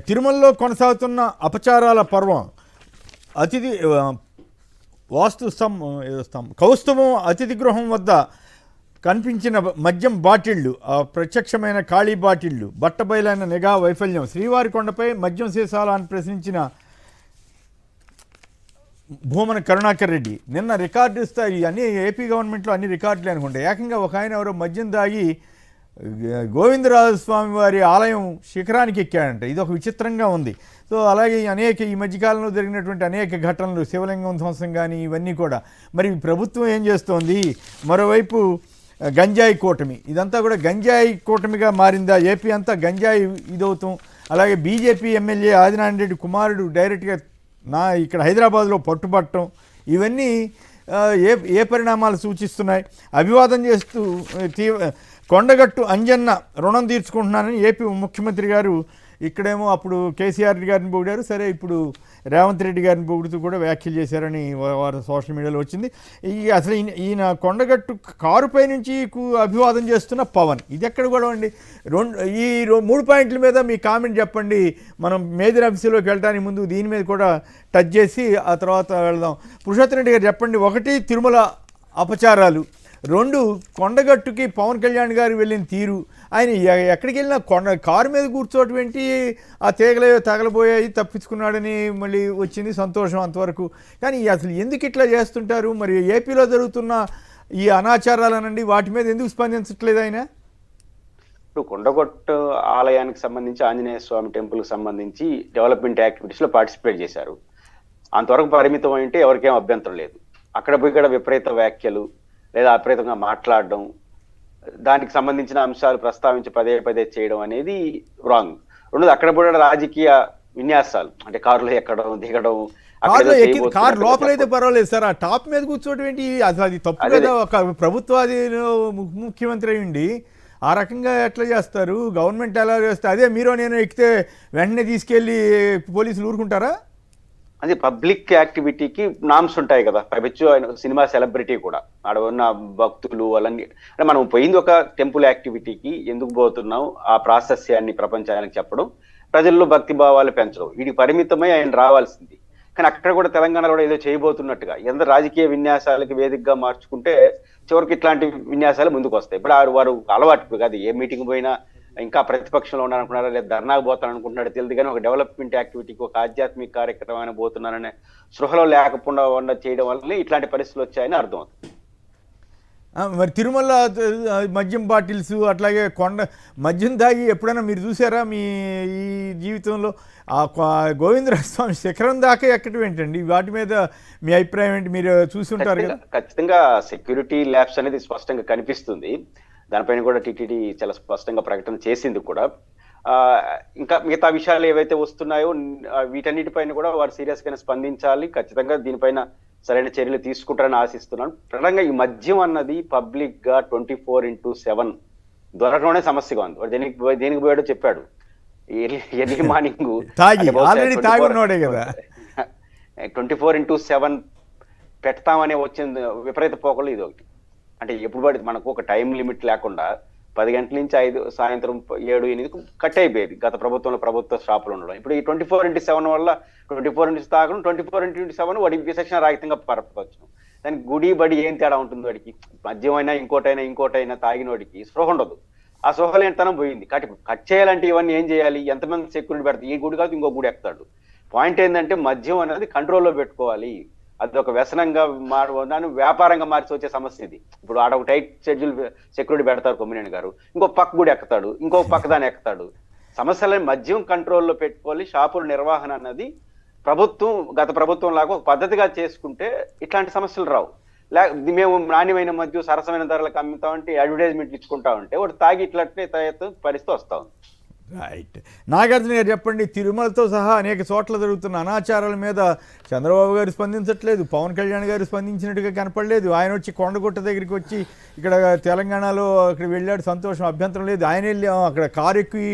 తిరుమలలో కొనసాగుతున్న అపచారాల పర్వం అతిథి వాస్తు కౌస్తుభం అతిథి గృహం వద్ద కనిపించిన మద్యం బాటిళ్లు, ప్రత్యక్షమైన ఖాళీ బాటిళ్లు, బట్టబయలైన నిఘా వైఫల్యం, శ్రీవారి కొండపై మద్యం సీసాలు అని ప్రశ్నించిన భూమన కరుణాకర్ రెడ్డి నిన్న రికార్డు స్థాయి అన్ని ఏపీ గవర్నమెంట్లో అన్ని రికార్డులే అనుకుంటే ఏకంగా ఒక ఆయన ఎవరో మద్యం దాగి గోవిందరాజస్వామి వారి ఆలయం శిఖరానికి ఎక్కాడంట. ఇది ఒక విచిత్రంగా ఉంది. సో అలాగే ఈ మధ్యకాలంలో జరిగినటువంటి అనేక ఘటనలు, శివలింగం ధ్వంసం కానీ ఇవన్నీ కూడా మరి ప్రభుత్వం ఏం చేస్తోంది? మరోవైపు గంజాయి కూటమి, ఇదంతా కూడా గంజాయి కూటమిగా మారిందా? ఏపీ అంతా గంజాయి ఇదవుతాం. అలాగే బీజేపీ ఎమ్మెల్యే ఆదినారాయణ రెడ్డి కుమారుడు డైరెక్ట్గా ఇక్కడ హైదరాబాద్లో పట్టుబట్టడం, ఇవన్నీ ఏ పరిణామాలు సూచిస్తున్నాయి? అభివాదం చేస్తూ కొండగట్టు అంజన్న రుణం తీర్చుకుంటున్నానని ఏపీ ముఖ్యమంత్రి గారు ఇక్కడేమో అప్పుడు కేసీఆర్ గారిని పొగిడారు, సరే ఇప్పుడు రేవంత్ రెడ్డి గారిని పొగుడుతూ కూడా వ్యాఖ్యలు చేశారని వారు సోషల్ మీడియాలో వచ్చింది. అసలు ఈయన కొండగట్టు కారుపై నుంచి అభివాదం చేస్తున్న పవన్, ఇది ఎక్కడ కూడా అండి? ఈ 3 పాయింట్ల మీద మీ కామెంట్ చెప్పండి. మనం మేజర్ ఆఫీసులోకి వెళ్ళడానికి ముందు దీని మీద కూడా టచ్ చేసి ఆ తర్వాత వెళ్దాం. పురుషోత్తమ రెడ్డి గారు చెప్పండి. 1 తిరుమల అపచారాలు, 2 కొండగట్టుకి పవన్ కళ్యాణ్ గారు వెళ్ళిన తీరు, ఆయన ఎక్కడికి వెళ్ళినా కారు మీద కూర్చోవటం ఏంటి, ఆ తగలబోయాయి తప్పించుకున్నాడని మళ్ళీ వచ్చింది సంతోషం అంతవరకు. కానీ అసలు ఎందుకు ఇట్లా చేస్తుంటారు? మరి ఏపీలో జరుగుతున్న ఈ అనాచారాలనండి వాటి మీద ఎందుకు స్పందించట్లేదు ఆయన? ఇప్పుడు కొండగొట్టు ఆలయానికి సంబంధించి, ఆంజనేయ స్వామి టెంపుల్కి సంబంధించి డెవలప్మెంట్ యాక్టివిటీస్లో పార్టిసిపేట్ చేశారు. అంతవరకు పరిమితం అంటే ఎవరికేం అభ్యంతరం లేదు. అక్కడ పోయి ఇక్కడ విపరీత వ్యాఖ్యలు లేదా అప్రయత్నంగా మాట్లాడడం, దానికి సంబంధించిన అంశాలు ప్రస్తావించి పదే చేయడం అనేది రాంగ్. 2 అక్కడ కూడా రాజకీయ విన్యాసాలు, అంటే కారులో ఎక్కడం దిగడం. కారు లోపలైతే పర్వాలేదు సార్, ఆ టాప్ మీద కూర్చోవడం ఏంటి? అసలు అది తప్పు కదా. ఒక ప్రభుత్వాది ముఖ్యమంత్రి అయ్యండి ఆ రకంగా ఎట్లా చేస్తారు? గవర్నమెంట్ ఎలా చేస్తారు? అదే మీరు నేను ఎక్కితే వెంటనే తీసుకెళ్ళి పోలీసులు ఊరుకుంటారా? అది పబ్లిక్ యాక్టివిటీకి నామ్స్ ఉంటాయి కదా. పైపెచ్చు ఆయన సినిమా సెలబ్రిటీ కూడా, ఆడ ఉన్న భక్తులు వాళ్ళని, అంటే మనం పోయింది ఒక టెంపుల్ యాక్టివిటీకి, ఎందుకు పోతున్నాం ఆ ప్రాశస్యాన్ని ప్రపంచానికి చెప్పడం, ప్రజల్లో భక్తి భావాలు పెంచడం, వీటికి పరిమితమై ఆయన రావాల్సింది. కానీ అక్కడ కూడా తెలంగాణలో కూడా ఏదో చేయబోతున్నట్టుగా ఎంత రాజకీయ విన్యాసాలకి వేదికగా మార్చుకుంటే చివరికి ఇట్లాంటి విన్యాసాలు ముందుకు వస్తాయి. ఇప్పుడు వారు అలవాటు కాదు, ఏ మీటింగ్ పోయినా ఇంకా ప్రతిపక్షంలో ఉన్నారనుకున్నారా, లేదా ధర్నాకు పోతాను అనుకుంటున్నాడు తెలియదు. కానీ ఒక డెవలప్మెంట్ యాక్టివిటీకి, ఒక ఆధ్యాత్మిక కార్యక్రమాన్ని పోతున్నారనే స్పృహలో లేకుండా చేయడం వల్లనే ఇట్లాంటి పరిస్థితులు వచ్చాయని అర్థమవుతుంది. మరి తిరుమల మద్యం బాటిల్స్, అట్లాగే మద్యం తాగి ఎప్పుడైనా మీరు చూసారా మీ ఈ జీవితంలో? గోవిందరాజస్వామి శిఖరం దాకా ఎక్కడం ఏంటండి? వాటి మీద మీ అభిప్రాయం ఏంటి? మీరు చూసి ఉంటారు కదా. ఖచ్చితంగా సెక్యూరిటీ ల్యాబ్స్ అనేది స్పష్టంగా కనిపిస్తుంది. దానిపైన కూడా టీటీడీ చాలా స్పష్టంగా ప్రకటన చేసింది కూడా. ఇంకా మిగతా విషయాలు ఏవైతే వస్తున్నాయో వీటన్నిటిపైన కూడా వారు సీరియస్ గానే స్పందించాలి. ఖచ్చితంగా దీనిపైన సరైన చర్యలు తీసుకుంటారని ఆశిస్తున్నాను. ప్రధానంగా ఈ మద్యం అన్నది పబ్లిక్ గా 24/7 దొరకడమే సమస్యగా ఉంది. వాడు దేనికి పోయాడో చెప్పాడు. ఎర్లీ మార్నింగ్ 24/7 పెడతామనే వచ్చింది విపరీత పోకలు ఇది ఒకటి. అంటే ఎప్పుడు పడితే మనకు ఒక టైం లిమిట్ లేకుండా 10 గంటల నుంచి 5 సాయంత్రం 7-8 కట్ అయిపోయేది గత ప్రభుత్వ షాపులు ఉండడం. ఇప్పుడు ఈ 24/7 వల్ల 24 తాగడం, 24/7 వాడి విశేషణ రాహితంగా పరపవచ్చు. దానికి గుడి బడి ఏం తేడా ఉంటుంది? వాడికి మద్యం అయినా ఇంకోటైనా తాగిన వాడికి స్పృహ ఉండదు. ఆ స్పృహలేనితనం పోయింది. కట్ చేయాలంటే ఇవన్నీ ఏం చేయాలి? ఎంతమంది సెక్యూరిటీ పెడతారు? ఈ గుడి కాదు ఇంకో గుడి ఎక్కుతాడు. పాయింట్ ఏంటంటే మద్యం అనేది కంట్రోల్లో పెట్టుకోవాలి. అది ఒక వ్యసనంగా దాన్ని వ్యాపారంగా మార్చి వచ్చే సమస్య ఇది. ఇప్పుడు ఆడ ఒక టైట్ షెడ్యూల్ సెక్యూరిటీ పెడతారు కొమ్మినేని గారు, ఇంకో పక్క గుడి ఎక్కుతాడు, ఇంకో పక్క దాన్ని ఎక్కుతాడు. సమస్యలని మద్యం కంట్రోల్లో పెట్టుకోవాలి. షాపుల నిర్వహణ అన్నది గత ప్రభుత్వం లాగా ఒక పద్ధతిగా చేసుకుంటే ఇట్లాంటి సమస్యలు రావు. మేము నాణ్యమైన మద్యం సరసమైన ధరలకు అమ్ముతామంటే అడ్వర్టైజ్మెంట్ ఇచ్చుకుంటా ఉంటే వాడు తాగి ఇట్లట్లే పరిస్థితి వస్తా ఉంది. రైట్. నాగార్జున గారు చెప్పండి. తిరుమలతో సహా అనేక చోట్ల జరుగుతున్న అనాచారాల మీద చంద్రబాబు గారు స్పందించట్లేదు, పవన్ కళ్యాణ్ గారు స్పందించినట్టుగా కనపడలేదు. ఆయన వచ్చి కొండగుట్ట దగ్గరికి వచ్చి ఇక్కడ తెలంగాణలో అక్కడ వెళ్ళాడు, సంతోషం, అభ్యంతరం లేదు. ఆయన వెళ్ళి అక్కడ కారు ఎక్కి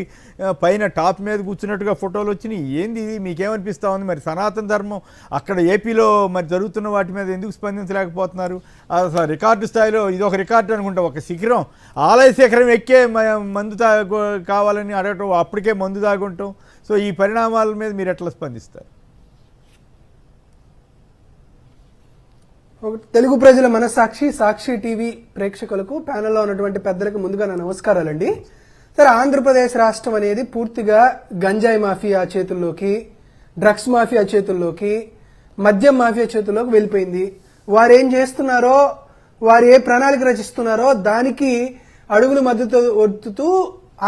పైన టాప్ మీద కూర్చున్నట్టుగా ఫోటోలు వచ్చినాయి. ఏంది ఇది? మీకేమనిపిస్తూ ఉంది? మరి సనాతన ధర్మం అక్కడ ఏపీలో మరి జరుగుతున్న వాటి మీద ఎందుకు స్పందించలేకపోతున్నారు? అసలు రికార్డు స్థాయిలో ఇది ఒక రికార్డు అనుకుంటా. ఒక శిఖరం, ఆలయ శిఖరం ఎక్కే మందు కావాలని అడగటం, అప్పటికే మందు తాగుంటాం. సో ఈ పరిణామాల మీద మీరు ఎట్లా స్పందిస్తారు? తెలుగు ప్రజల మనసాక్షి, సాక్షి టీవీ ప్రేక్షకులకు, ప్యానెల్లో ఉన్నటువంటి పెద్దలకు ముందుగా నా నమస్కారాలండి. సరే, ఆంధ్రప్రదేశ్ రాష్ట్రం అనేది పూర్తిగా గంజాయి మాఫియా చేతుల్లోకి, డ్రగ్స్ మాఫియా చేతుల్లోకి, మద్యం మాఫియా చేతుల్లోకి వెళ్ళిపోయింది. వారు ఏం చేస్తున్నారో, వారు ఏ ప్రణాళిక రచిస్తున్నారో దానికి అడుగులు మద్దతు ఒత్తుతూ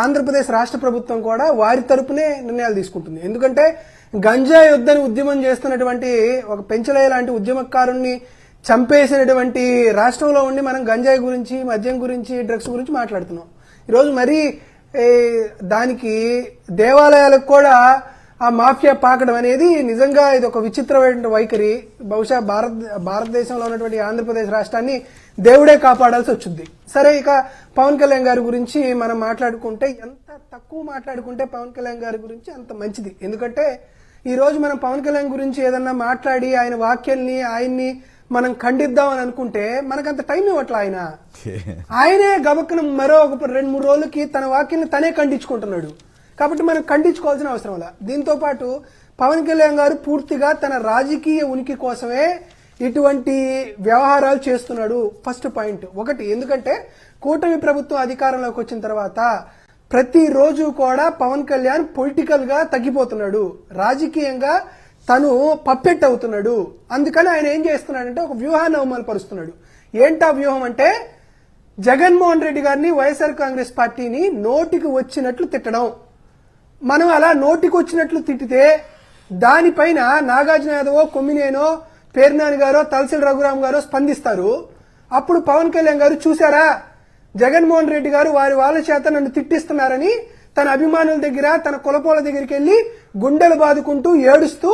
ఆంధ్రప్రదేశ్ రాష్ట్ర ప్రభుత్వం కూడా వారి తరపునే నిర్ణయాలు తీసుకుంటుంది. ఎందుకంటే గంజాయి వద్దని ఉద్యమం చేస్తున్నటువంటి ఒక పెంచలయ్య లాంటి ఉద్యమకారుణ్ణి చంపేసినటువంటి రాష్ట్రంలో ఉండి మనం గంజాయి గురించి, మద్యం గురించి, డ్రగ్స్ గురించి మాట్లాడుతున్నాం. ఈరోజు మరీ దానికి దేవాలయాలకు కూడా ఆ మాఫియా పాకడం అనేది నిజంగా ఇది ఒక విచిత్రమైన వైఖరి. బహుశా భారతదేశంలో ఉన్నటువంటి ఆంధ్రప్రదేశ్ రాష్ట్రాన్ని దేవుడే కాపాడాల్సి వచ్చింది. సరే, ఇక పవన్ కళ్యాణ్ గారి గురించి మనం మాట్లాడుకుంటే, ఎంత తక్కువ మాట్లాడుకుంటే పవన్ కళ్యాణ్ గారి గురించి అంత మంచిది. ఎందుకంటే ఈ రోజు మనం పవన్ కళ్యాణ్ గురించి ఏదన్నా మాట్లాడి ఆయన వాక్యాల్ని, ఆయన్ని మనం ఖండిద్దామని అనుకుంటే మనకంత టైం ఇవ్వట్ల. ఆయనే గబక్కన మరో ఒక 2-3 రోజులకి తన వాక్యాన్ని తనే ఖండించుకుంటున్నాడు. కాబట్టి మనం ఖండించుకోవాల్సిన అవసరం లేదు. దీంతో పాటు పవన్ కళ్యాణ్ గారు పూర్తిగా తన రాజకీయ ఉనికి కోసమే ఇటువంటి వ్యవహారాలు చేస్తున్నాడు. ఫస్ట్ పాయింట్ ఒకటి. ఎందుకంటే కూటమి ప్రభుత్వం అధికారంలోకి వచ్చిన తర్వాత ప్రతిరోజు కూడా పవన్ కళ్యాణ్ పొలిటికల్ గా తగ్గిపోతున్నాడు, రాజకీయంగా తను పప్పెట్ అవుతున్నాడు. అందుకని ఆయన ఏం చేస్తున్నాడంటే ఒక వ్యూహాన్ని అమలుపరుస్తున్నాడు. ఏంటా వ్యూహం అంటే జగన్మోహన్ రెడ్డి గారిని, వైఎస్ఆర్ కాంగ్రెస్ పార్టీని నోటికి వచ్చినట్లు తిట్టడం. మనం అలా నోటికి వచ్చినట్లు తిట్టితే దానిపైన నాగార్జున యాదవో, కొమ్మినేనో, పేర్నాని గారో, తలసిల్ రఘురామ్ గారో స్పందిస్తారు. అప్పుడు పవన్ కళ్యాణ్ గారు చూసారా, జగన్మోహన్ రెడ్డి గారు వారి వాళ్ళ చేత నన్ను తిట్టిస్తున్నారని తన అభిమానుల దగ్గర, తన కులపోల దగ్గరికి వెళ్లి గుండెలు బాదుకుంటూ ఏడుస్తూ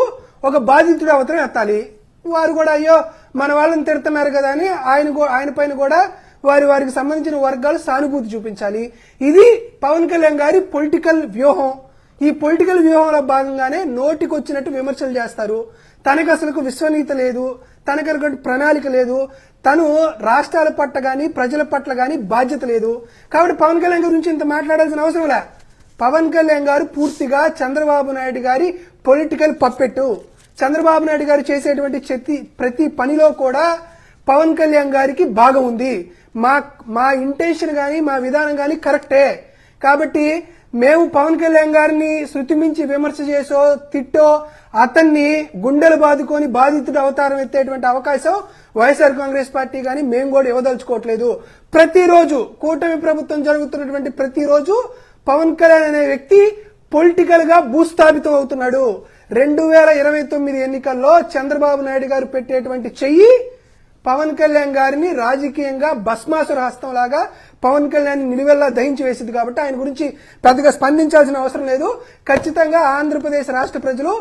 ఒక బాధితుడు అవతరం ఎత్తాలి. వారు కూడా అయ్యో మన వాళ్ళని తిడుతున్నారు కదా అని ఆయన పైన కూడా వారికి సంబంధించిన వర్గాలు సానుభూతి చూపించాలి. ఇది పవన్ కళ్యాణ్ గారి పొలిటికల్ వ్యూహం. ఈ పొలిటికల్ వ్యూహంలో భాగంగానే నోటికి వచ్చినట్టు విమర్శలు చేస్తారు. తనకు అసలు విశ్వనీయత లేదు, తనకు ప్రణాళిక లేదు, తను రాష్ట్రాల పట్ల గాని, ప్రజల పట్ల గాని బాధ్యత లేదు. కాబట్టి పవన్ కళ్యాణ్ గురించి ఇంత మాట్లాడాల్సిన అవసరం లే. పవన్ కళ్యాణ్ గారు పూర్తిగా చంద్రబాబు నాయుడు గారి పొలిటికల్ పప్పెట్టు. చంద్రబాబు నాయుడు గారు చేసేటువంటి ప్రతి పనిలో కూడా పవన్ కళ్యాణ్ గారికి భాగం ఉంది. మా ఇంటెన్షన్ గాని, మా విధానం గాని కరెక్టే. కాబట్టి మేము పవన్ కళ్యాణ్ గారిని శృతి మించి విమర్శ చేసో, తిట్టో, అతన్ని గుండెలు బాదుకొని బాధితుడు అవతారం ఎత్తేటువంటి అవకాశం వైఎస్ఆర్ కాంగ్రెస్ పార్టీ గాని మేము కూడా ఇవ్వదలుచుకోవట్లేదు. ప్రతిరోజు కూటమి ప్రభుత్వం జరుగుతున్నటువంటి ప్రతిరోజు పవన్ కళ్యాణ్ అనే వ్యక్తి పొలిటికల్ గా భూస్థాపితం అవుతున్నాడు. 2029 ఎన్నికల్లో చంద్రబాబు నాయుడు గారు పెట్టేటువంటి చెయ్యి పవన్ కళ్యాణ్ గారిని రాజకీయంగా భస్మాసుర హస్తం లాగా పవన్ కళ్యాణ్ నిలువెల్లా దహించి వేసింది. కాబట్టి ఆయన గురించి పెద్దగా స్పందించాల్సిన అవసరం లేదు. ఖచ్చితంగా ఆంధ్రప్రదేశ్ రాష్ట్ర ప్రజలు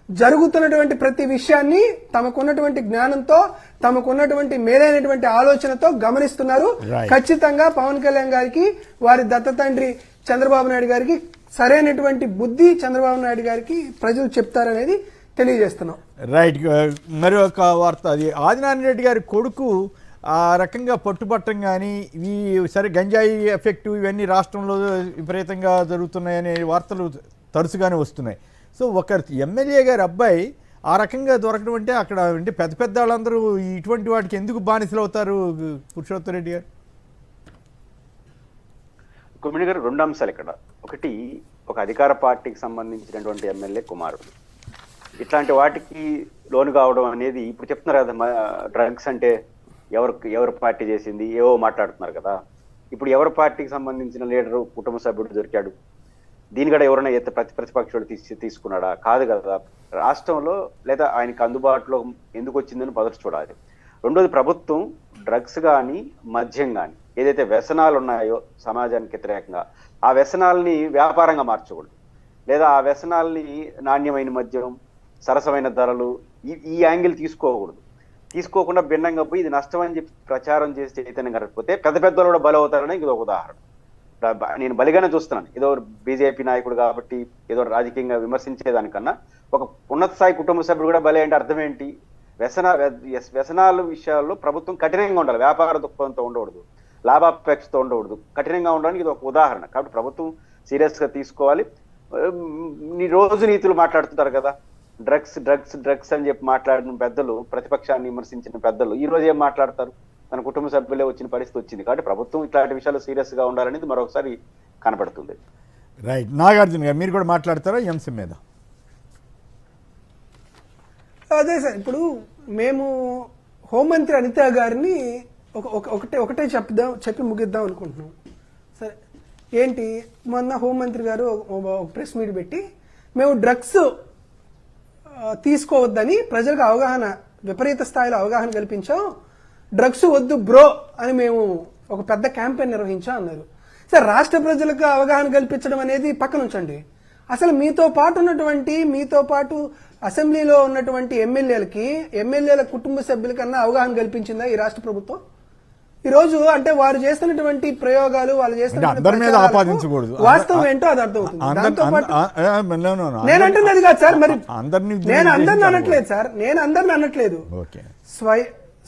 జరుగుతున్నటువంటి ప్రతి విషయాన్ని తమకున్నటువంటి జ్ఞానంతో, తమకున్నటువంటి మేలైనటువంటి ఆలోచనతో గమనిస్తున్నారు. ఖచ్చితంగా పవన్ కళ్యాణ్ గారికి, వారి దత్త తండ్రి చంద్రబాబు నాయుడు గారికి సరైనటువంటి బుద్ధి చంద్రబాబు నాయుడు గారికి ప్రజలు చెప్తారనేది తెలియజేస్తున్నాం. రైట్. మరి ఒక వార్త, అది ఆదినారాయణ రెడ్డి గారి కొడుకు ఆ రకంగా పట్టుబట్టం కానీ, ఇవి సరే గంజాయి ఎఫెక్టు ఇవన్నీ రాష్ట్రంలో విపరీతంగా జరుగుతున్నాయనే వార్తలు తరచుగానే వస్తున్నాయి. సో ఒక ఎమ్మెల్యే గారి అబ్బాయి ఆ రకంగా దొరకడం అంటే అక్కడ అంటే పెద్ద పెద్ద వాళ్ళందరూ ఇటువంటి వాటికి ఎందుకు బానిసలు అవుతారు పురుషోత్తమ రెడ్డి గారు? కొమ్మిడి గారు, 2 అంశాలు ఇక్కడ. ఒకటి, ఒక అధికార పార్టీకి సంబంధించినటువంటి ఎమ్మెల్యే కుమారుడు ఇట్లాంటి వాటికి లోను కావడం అనేది, ఇప్పుడు చెప్తున్నారు కదా డ్రగ్స్ అంటే ఎవరు పార్టీ చేసింది ఏవో మాట్లాడుతున్నారు కదా. ఇప్పుడు ఎవరి పార్టీకి సంబంధించిన లీడరు, కుటుంబ సభ్యుడు దొరికాడు, దీని కూడా ఎవరైనా ప్రతిపక్షుడు తీసుకున్నాడా? కాదు కదా. రాష్ట్రంలో లేదా ఆయనకు అందుబాటులో ఎందుకు వచ్చిందని మొదటి చూడాలి. రెండోది, ప్రభుత్వం డ్రగ్స్ కానీ, మద్యం కానీ ఏదైతే వ్యసనాలు ఉన్నాయో సమాజానికి వ్యతిరేకంగా, ఆ వ్యసనాలని వ్యాపారంగా మార్చకూడదు. లేదా ఆ వ్యసనాల్ని నాణ్యమైన మద్యం, సరసమైన ధరలు, ఈ యాంగిల్ తీసుకోకుండా భిన్నంగా పోయి ఇది నష్టం అని చెప్పి ప్రచారం చేసి చైతన్యం కలగకపోతే పెద్ద పెద్దలు కూడా బలి అవుతారని ఇది ఒక ఉదాహరణ. నేను బలిగానే చూస్తున్నాను. ఏదో బీజేపీ నాయకుడు కాబట్టి ఏదో రాజకీయంగా విమర్శించేదానికన్నా ఒక ఉన్నత స్థాయి కుటుంబ సభ్యుడు కూడా బలి అంటే అర్థం ఏంటి? వ్యసనాల విషయాల్లో ప్రభుత్వం కఠినంగా ఉండాలి. వ్యాపార దృక్పథంతో ఉండకూడదు, లాభాపేక్షతో ఉండకూడదు, కఠినంగా ఉండడానికి ఇది ఒక ఉదాహరణ. కాబట్టి ప్రభుత్వం సీరియస్గా తీసుకోవాలి. రోజు నీతులు మాట్లాడుతుంటారు కదా, డ్రగ్స్ డ్రగ్స్ డ్రగ్స్ అని చెప్పి మాట్లాడిన పెద్దలు, ప్రతిపక్షాన్ని విమర్శించిన పెద్దలు ఈ రోజు ఏం మాట్లాడతారు? తన కుటుంబ సభ్యులే వచ్చిన పరిస్థితి వచ్చింది. కాబట్టి ప్రభుత్వం ఇట్లాంటి విషయాలు సీరియస్ గా ఉండాలనేది మరొకసారి కనపడుతుంది. రైట్. నాగార్జున గారు మీరు కూడా మాట్లాడతారా ఈ అంశం మీద? అదే సార్, ఇప్పుడు మేము హోంమంత్రి అనిత గారిని ఒకటే చెప్పి ముగిద్దాం అనుకుంటున్నాం. సరే, ఏంటి మొన్న హోంమంత్రి గారు ఒక ప్రెస్ మీట్ పెట్టి మేము డ్రగ్స్ తీసుకోవద్దని ప్రజలకు విపరీత స్థాయిలో అవగాహన కల్పించాం, డ్రగ్స్ వద్దు బ్రో అని మేము ఒక పెద్ద క్యాంపెయిన్ నిర్వహించాం అన్నారు. సార్, రాష్ట్ర ప్రజలకు అవగాహన కల్పించడం అనేది పక్కన ఉంచండి. అసలు మీతో పాటు అసెంబ్లీలో ఉన్నటువంటి ఎమ్మెల్యేల కుటుంబ సభ్యుల కన్నా అవగాహన కల్పించిందా ఈ రాష్ట్ర ప్రభుత్వం? ఈ రోజు అంటే వారు చేస్తున్నటువంటి ప్రయోగాలు, వాళ్ళు అందరి మీద ఆపాదించకూడదు, వాస్తవం ఏంటో అది అర్థమవుతుంది. దాంతో పాటు నేను అంటున్నది కాదు సార్, మరి నేను అందరిని అనట్లేదు.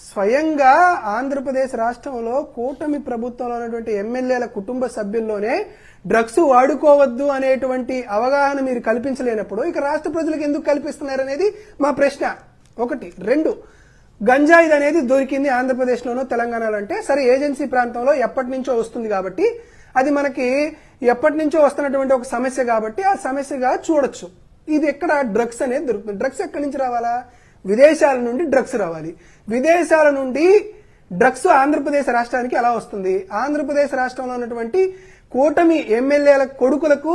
స్వయంగా ఆంధ్రప్రదేశ్ రాష్ట్రంలో కూటమి ప్రభుత్వంలో ఉన్నటువంటి ఎమ్మెల్యేల కుటుంబ సభ్యుల్లోనే డ్రగ్స్ వాడుకోవద్దు అనేటువంటి అవగాహన మీరు కల్పించలేనప్పుడు ఇక రాష్ట్ర ప్రజలకు ఎందుకు కల్పిస్తున్నారు అనేది మా ప్రశ్న. ఒకటి. రెండు, గంజాయి అనేది దొరికింది ఆంధ్రప్రదేశ్లోనూ తెలంగాణలో అంటే సరే, ఏజెన్సీ ప్రాంతంలో ఎప్పటి నుంచో వస్తుంది కాబట్టి అది మనకి ఎప్పటి నుంచో వస్తున్నటువంటి ఒక సమస్య కాబట్టి ఆ సమస్యగా చూడొచ్చు. ఇది ఎక్కడ డ్రగ్స్ అనేది దొరుకుతుంది. డ్రగ్స్ ఎక్కడి నుంచి రావాలా? విదేశాల నుండి డ్రగ్స్ రావాలి. విదేశాల నుండి డ్రగ్స్ ఆంధ్రప్రదేశ్ రాష్ట్రానికి ఎలా వస్తుంది? ఆంధ్రప్రదేశ్ రాష్ట్రంలో ఉన్నటువంటి కూటమి ఎమ్మెల్యేల కొడుకులకు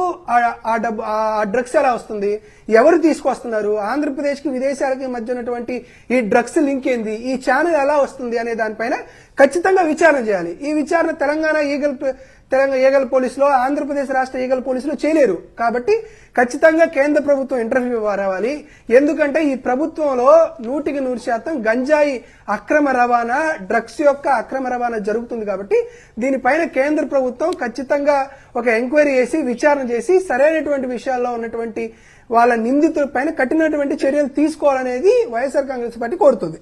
ఆ డ్రగ్స్ ఎలా వస్తుంది? ఎవరు తీసుకొస్తున్నారు? ఆంధ్రప్రదేశ్ కి విదేశాలకి మధ్య ఉన్నటువంటి ఈ డ్రగ్స్ లింక్ ఏంది? ఈ ఛానల్ ఎలా వస్తుంది అనే దానిపైన ఖచ్చితంగా విచారణ చేయాలి. ఈ విచారణ తెలంగాణ ఈగల్ పోలీసులో, ఆంధ్రప్రదేశ్ రాష్ట్ర ఈగల్ పోలీసులో చేయలేరు. కాబట్టి ఖచ్చితంగా కేంద్ర ప్రభుత్వం ఇంటర్వ్యూ రావాలి. ఎందుకంటే ఈ ప్రభుత్వంలో 100% గంజాయి అక్రమ రవాణా, డ్రగ్స్ యొక్క అక్రమ రవాణా జరుగుతుంది. కాబట్టి దీనిపైన కేంద్ర ప్రభుత్వం ఖచ్చితంగా ఒక ఎంక్వైరీ చేసి విచారణ చేసి సరైనటువంటి విషయాల్లో ఉన్నటువంటి వాళ్ళ నిందితుల పైన కఠినటువంటి చర్యలు తీసుకోవాలనేది వైఎస్ఆర్ కాంగ్రెస్ పార్టీ కోరుతుంది.